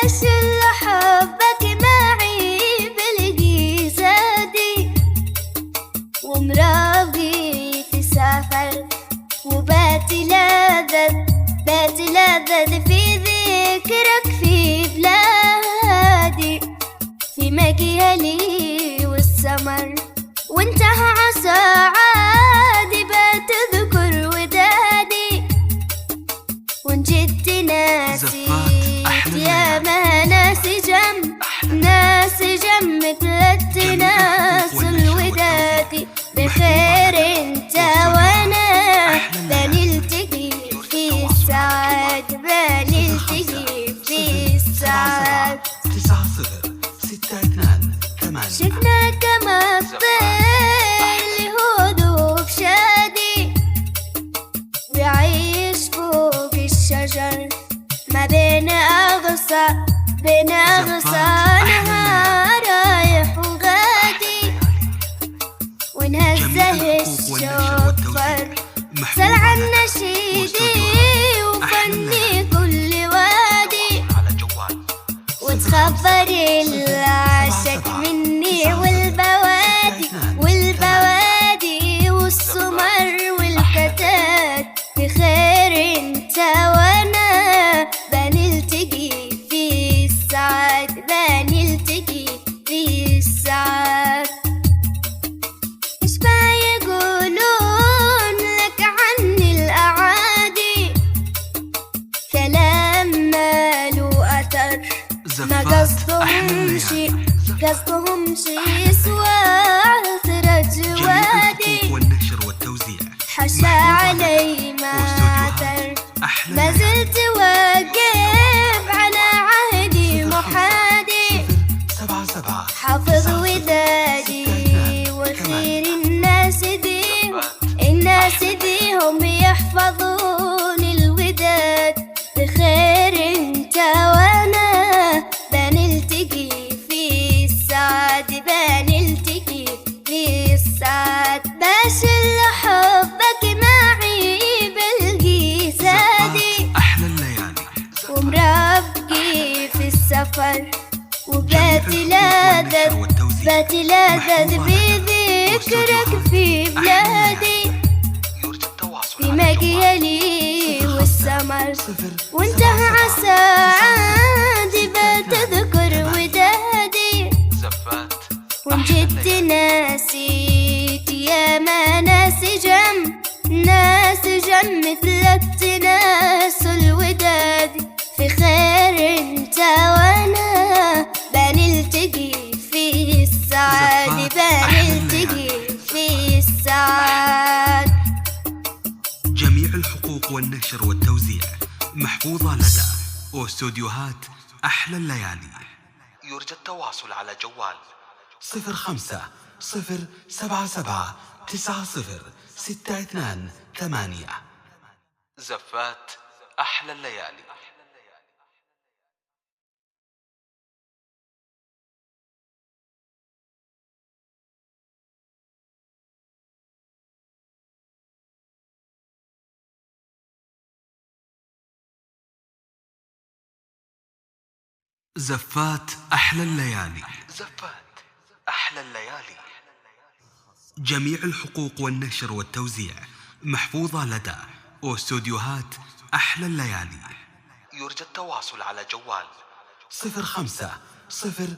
بس اللي حبك معي بلقي زادي، ومراقي في سفر وباتي لذذ في ذكرك في بلادي، في مقيلي والسمر وانتهى عسى عادي بتذكر ودادي، وان جيت ناسيت يا ما ناس جمك للتناس الودادي، بخير انت وانا بنلتقي في السعاد، بنلتقي في السعاد. 9062 شفنا كما الطير هدوء شادي بيعيش فوق الشجر ما بين أغصان نهار رايح وغادي، ونهزه الشوفر سل عن نشيدي وفني كل وادي، وتخبر العشق مني والبوادي والسمر والكتات، بخير انت وانا بنلتقي في السعاد، بنلتقي في السعاد. ايش ما يقولون لك عني الأعادي، كلام ما له أثر، ما قصدهم شي سوى عثرة جوادي، حشا علي ما عثر ما زلت واقف على عهدي محادي، حافظ ودادي وخير الناس دي هم يحفظون الوداد، بخير انت وانا بنلتقي في السعاد، بنلتقي في السعاد. باش اللي حبك معي بلقي زادي، ومرافقي في السفر وباتي لذذ بذكرك في بلادي، في مقيلي والسمر وانتهى عسى عادي بتذكر ودادي، وان جيت ناسيت يا ما ناس جم مثلك تناس الوداد، في خير انت وانا بنلتقي في السعاد، بنلتقي في السعاد. جميع الحقوق والنشر والتوزيع محفوظة لدى واستوديوهات أحلى الليالي. يرجى التواصل على جوال 05-077-90-62 زفات أحلى الليالي. زفات أحلى الليالي. جميع الحقوق والنشر والتوزيع محفوظة لدى واستوديوهات أحلى الليالي. يرجى التواصل على جوال 05-077